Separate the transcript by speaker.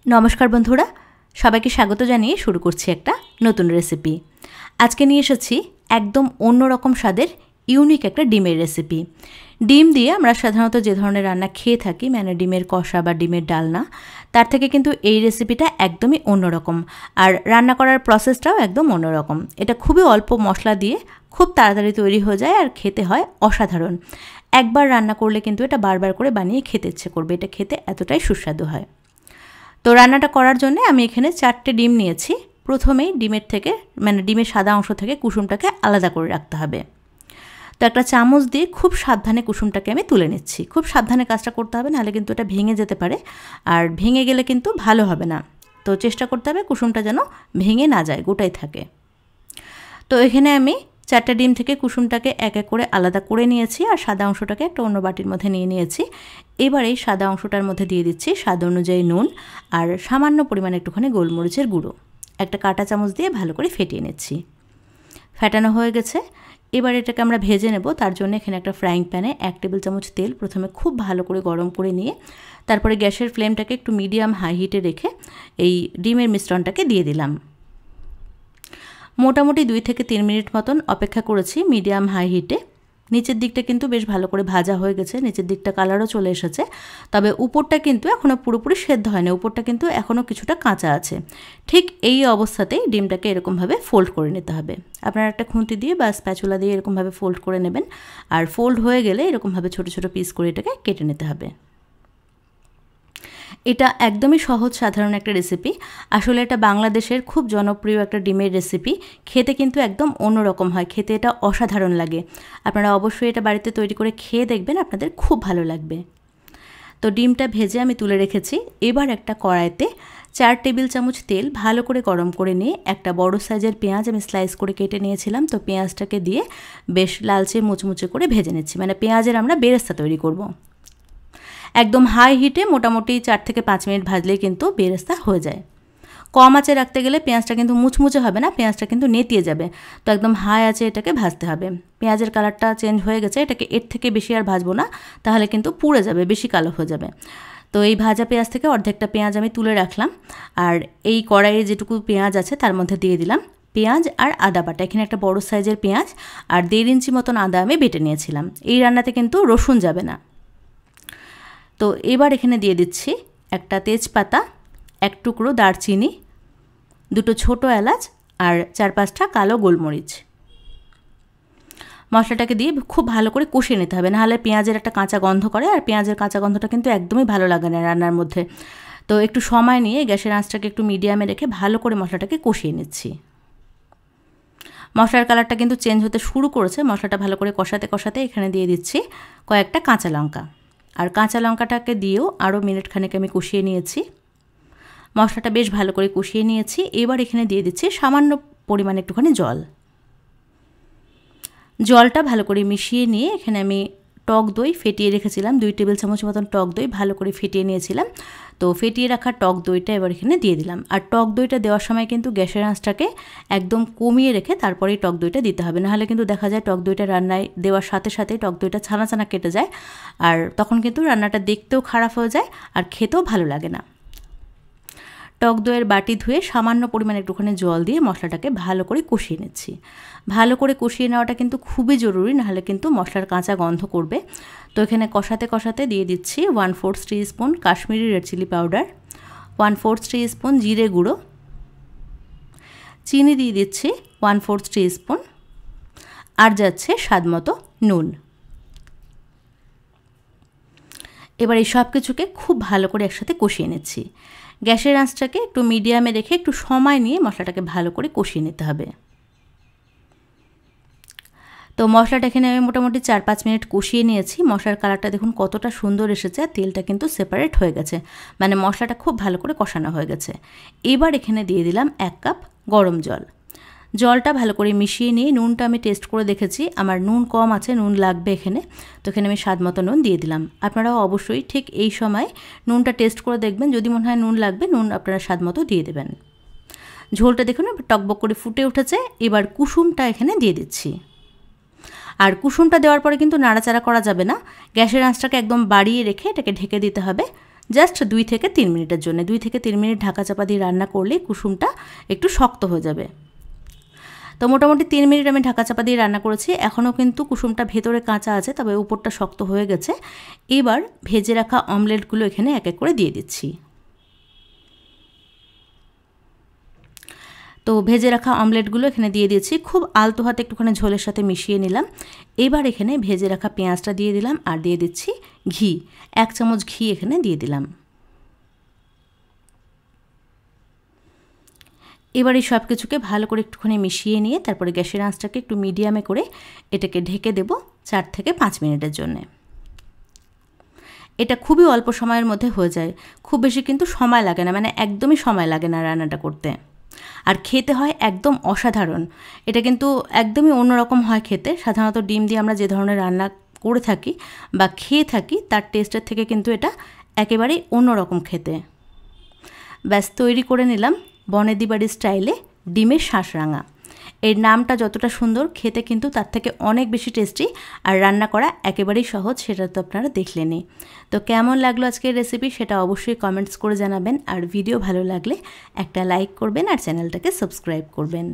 Speaker 1: নমস্কার বন্ধুরা, সবাইকে স্বাগত জানিয়ে শুরু করছি একটা নতুন রেসিপি। আজকে নিয়ে এসেছি একদম অন্যরকম স্বাদের ইউনিক একটা ডিমের রেসিপি। ডিম দিয়ে আমরা সাধারণত যে ধরনের রান্না খেয়ে থাকি, মানে ডিমের কষা বা ডিমের ডালনা, তার থেকে কিন্তু এই রেসিপিটা একদমই অন্যরকম। আর রান্না করার প্রসেসটাও একদম অন্যরকম। এটা খুবই অল্প মশলা দিয়ে খুব তাড়াতাড়ি তৈরি হয়ে যায় আর খেতে হয় অসাধারণ। একবার রান্না করলে কিন্তু এটা বারবার করে বানিয়ে খেতে ইচ্ছে করবে। এটা খেতে এতটাই সুস্বাদু হয়। তো রান্নাটা করার জন্য আমি এখানে 4টে ডিম নিয়েছি। প্রথমেই ডিমের থেকে, মানে ডিমের সাদা অংশ থেকে কুসুমটাকে আলাদা করে রাখতে হবে। তো একটা চামচ দিয়ে খুব সাবধানে কুসুমটাকে আমি তুলে নিচ্ছি। খুব সাবধানে কাজটা করতে হবে, নাহলে কিন্তু এটা ভেঙে যেতে পারে, আর ভেঙে গেলে কিন্তু ভালো হবে না। তো চেষ্টা করতে হবে কুসুমটা যেন ভেঙে না যায়, গোটাই থাকে। তো এখানে আমি 4টে ডিম থেকে কুসুমটাকে এক এক করে আলাদা করে নিয়েছি, আর সাদা অংশটাকে একটা অন্য বাটির মধ্যে নিয়ে নিয়েছি। এবার এই সাদা অংশটার মধ্যে দিয়ে দিচ্ছি স্বাদ অনুযায়ী নুন আর সামান্য পরিমাণে একটুখানি গোলমরিচের গুঁড়ো। একটা কাঁটা চামচ দিয়ে ভালো করে ফেটিয়ে নিচ্ছি। ফেটানো হয়ে গেছে। এবার এটাকে আমরা ভেজে নেব। তার জন্য এখানে একটা ফ্রাইং প্যানে 1 টেবিল চামচ তেল প্রথমে খুব ভালো করে গরম করে নিয়ে তারপরে গ্যাসের ফ্লেমটাকে একটু মিডিয়াম হাই হিটে রেখে এই ডিমের মিশ্রণটাকে দিয়ে দিলাম। মোটামুটি 2 থেকে 3 মিনিট মতন অপেক্ষা করেছি মিডিয়াম হাই হিটে। নিচের দিকটা কিন্তু বেশ ভালো করে ভাজা হয়ে গেছে, নিচের দিকটা কালারও চলে এসেছে। তবে উপরটা কিন্তু এখনও পুরোপুরি সেদ্ধ হয়নি, উপরটা কিন্তু এখনও কিছুটা কাঁচা আছে। ঠিক এই অবস্থাতেই ডিমটাকে এরকমভাবে ফোল্ড করে নিতে হবে। আপনারা একটা খুন্তি দিয়ে বা স্প্যাচুলা দিয়ে এরকমভাবে ফোল্ড করে নেবেন। আর ফোল্ড হয়ে গেলে এরকমভাবে ছোটো ছোটো পিস করে এটাকে কেটে নিতে হবে। এটা একদমই সহজ সাধারণ একটা রেসিপি। আসলে এটা বাংলাদেশের খুব জনপ্রিয় একটা ডিমের রেসিপি। খেতে কিন্তু একদম অন্যরকম হয়, খেতে এটা অসাধারণ লাগে। আপনারা অবশ্যই এটা বাড়িতে তৈরি করে খেয়ে দেখবেন, আপনাদের খুব ভালো লাগবে। তো ডিমটা ভেজে আমি তুলে রেখেছি। এবার একটা কড়াইতে 4 টেবিল চামচ তেল ভালো করে গরম করে নিয়ে একটা বড় সাইজের পেঁয়াজ আমি স্লাইস করে কেটে নিয়েছিলাম। তো পেঁয়াজটাকে দিয়ে বেশ লালচে মুচমুচে করে ভেজে নিচ্ছি, মানে পেঁয়াজের আমরা বেরেস্তা তৈরি করব। একদম হাই হিটে মোটামুটি 4 থেকে 5 মিনিট ভাজলেই কিন্তু বেরেস্তা হয়ে যায়। কম আঁচে রাখতে গেলে পেঁয়াজটা কিন্তু মুচমুচে হবে না, পেঁয়াজটা কিন্তু নেতিয়ে যাবে। তো একদম হাই আঁচে এটাকে ভাজতে হবে। পেঁয়াজের কালারটা চেঞ্জ হয়ে গেছে, এটাকে এর থেকে বেশি আর ভাজবো না, তাহলে কিন্তু পুড়ে যাবে, বেশি কালো হয়ে যাবে। তো এই ভাজা পেঁয়াজ থেকে অর্ধেকটা পেঁয়াজ আমি তুলে রাখলাম, আর এই কড়াইয়ে যেটুকু পেঁয়াজ আছে তার মধ্যে দিয়ে দিলাম পেঁয়াজ আর আদা বাটা। এখানে একটা বড় সাইজের পেঁয়াজ আর 1.5 ইঞ্চি মতন আদা আমি বেটে নিয়েছিলাম। এই রান্নাতে কিন্তু রসুন যাবে না। তো এবার এখানে দিয়ে দিচ্ছি একটা তেজপাতা, 1 টুকরো দারচিনি, 2টো ছোটো এলাচ আর 4-5টা কালো গোলমরিচ। মশলাটাকে দিয়ে খুব ভালো করে কষিয়ে নিতে হবে, নাহলে পেঁয়াজের একটা কাঁচা গন্ধ করে, আর পেঁয়াজের কাঁচা গন্ধটা কিন্তু একদমই ভালো লাগে না রান্নার মধ্যে। তো একটু সময় নিয়ে গ্যাসের আঁচটাকে একটু মিডিয়ামে রেখে ভালো করে মশলাটাকে কষিয়ে নিচ্ছি। মশলার কালারটা কিন্তু চেঞ্জ হতে শুরু করেছে। মশলাটা ভালো করে কষাতে কষাতে এখানে দিয়ে দিচ্ছি কয়েকটা কাঁচা লঙ্কা, আর কাঁচা লঙ্কাটাকে দিয়েও আরও মিনিট খানেক আমি কষিয়ে নিয়েছি। মশলাটা বেশ ভালো করে কষিয়ে নিয়েছি। এবার এখানে দিয়ে দিচ্ছি সামান্য পরিমাণে একটুখানি জল। জলটা ভালো করে মিশিয়ে নিয়ে এখানে আমি টক দই ফেটিয়ে রেখেছিলাম, 2 টেবিল চামচ মতন টক দই ভালো করে ফেটিয়ে নিয়েছিলাম। তো ফেটিয়ে রাখা টক দইটা এবার এখানে দিয়ে দিলাম। আর টক দইটা দেওয়ার সময় কিন্তু গ্যাসের আঁচটাকে একদম কমিয়ে রেখে তারপরেই টক দইটা দিতে হবে, নাহলে কিন্তু দেখা যায় টক দইটা রান্নায় দেওয়ার সাথে সাথে টক দইটা ছানা ছানা কেটে যায়, আর তখন কিন্তু রান্নাটা দেখতেও খারাপ হয়ে যায় আর খেতেও ভালো লাগে না। টক দইয়ের বাটি ধুয়ে সামান্য পরিমাণে একটুখানি জল দিয়ে মশলাটাকে ভালো করে কষিয়ে নিচ্ছি। ভালো করে কষিয়ে নেওয়াটা কিন্তু খুবই জরুরি, নাহলে কিন্তু মশলার কাঁচা গন্ধ করবে। তো এখানে কষাতে কষাতে দিয়ে দিচ্ছি 1/4 teaspoon Kashmiri red chilli powder, 1/4 teaspoon জিরে গুঁড়ো, চিনি দিয়ে দিচ্ছি 1/4 টিস্পুন, আর যাচ্ছে স্বাদ মতো নুন। এবার এই সব কিছুকে খুব ভালো করে একসাথে কষিয়ে নিচ্ছি। গ্যাসের আঁচটাকে একটু মিডিয়ামে রেখে একটু সময় নিয়ে মশলাটাকে ভালো করে কষিয়ে নিতে হবে। তো মশলাটা এখানে আমি মোটামুটি 4-5 মিনিট কষিয়ে নিয়েছি। মশলার কালারটা দেখুন কতটা সুন্দর এসেছে, আর তেলটা কিন্তু সেপারেট হয়ে গেছে, মানে মশলাটা খুব ভালো করে কষানো হয়ে গেছে। এবার এখানে দিয়ে দিলাম 1 কাপ গরম জল। জলটা ভালো করে মিশিয়ে নিয়ে নুনটা আমি টেস্ট করে দেখেছি, আমার নুন কম আছে, নুন লাগবে এখানে। তো এখানে আমি স্বাদ মতো নুন দিয়ে দিলাম। আপনারাও অবশ্যই ঠিক এই সময় নুনটা টেস্ট করে দেখবেন, যদি মনে হয় নুন লাগবে নুন আপনারা স্বাদ মতো দিয়ে দেবেন। ঝোলটা দেখুন টকবক করে ফুটে উঠেছে। এবার কুসুমটা এখানে দিয়ে দিচ্ছি। আর কুসুমটা দেওয়ার পরে কিন্তু নাড়াচাড়া করা যাবে না, গ্যাসের আঁচটাকে একদম বাড়িয়ে রেখে এটাকে ঢেকে দিতে হবে জাস্ট 2 থেকে 3 মিনিটের জন্য। 2 থেকে 3 মিনিট ঢাকা চাপা দিয়ে রান্না করলে কুসুমটা একটু শক্ত হয়ে যাবে। তো মোটামুটি 3 মিনিট আমি ঢাকা চাপা দিয়ে রান্না করেছি। এখনও কিন্তু কুসুমটা ভেতরে কাঁচা আছে, তবে উপরটা শক্ত হয়ে গেছে। এবার ভেজে রাখা অমলেটগুলো এখানে এক এক করে দিয়ে দিচ্ছি। তো ভেজে রাখা অমলেটগুলো এখানে দিয়ে দিয়েছি, খুব আলতো হাতে একটুখানি ঝোলের সাথে মিশিয়ে নিলাম। এবার এখানে ভেজে রাখা পেঁয়াজটা দিয়ে দিলাম আর দিয়ে দিচ্ছি ঘি, 1 চামচ ঘি এখানে দিয়ে দিলাম। এবার এই সব কিছুকে ভালো করে একটুখানি মিশিয়ে নিয়ে তারপরে গ্যাসের আঁচটাকে একটু মিডিয়ামে করে এটাকে ঢেকে দেব 4 থেকে 5 মিনিটের জন্য। এটা খুবই অল্প সময়ের মধ্যে হয়ে যায়, খুব বেশি কিন্তু সময় লাগে না, মানে একদমই সময় লাগে না রান্নাটা করতে। আর খেতে হয় একদম অসাধারণ। এটা কিন্তু একদমই অন্যরকম হয় খেতে। সাধারণত ডিম দিয়ে আমরা যে ধরনের রান্না করে থাকি বা খেয়ে থাকি তার টেস্টের থেকে কিন্তু এটা একেবারেই অন্যরকম খেতে। ব্যাস তৈরি করে নিলাম বনেদি বাড়ির স্টাইলে ডিমের শাঁসরাঙা। এর নামটা যতটা সুন্দর, খেতে কিন্তু তার থেকে অনেক বেশি টেস্টি, আর রান্না করা একেবারেই সহজ, সেটা তো আপনারা দেখলেনই। তো কেমন লাগলো আজকের রেসিপি সেটা অবশ্যই কমেন্টস করে জানাবেন, আর ভিডিও ভালো লাগলে একটা লাইক করবেন আর চ্যানেলটাকে সাবস্ক্রাইব করবেন।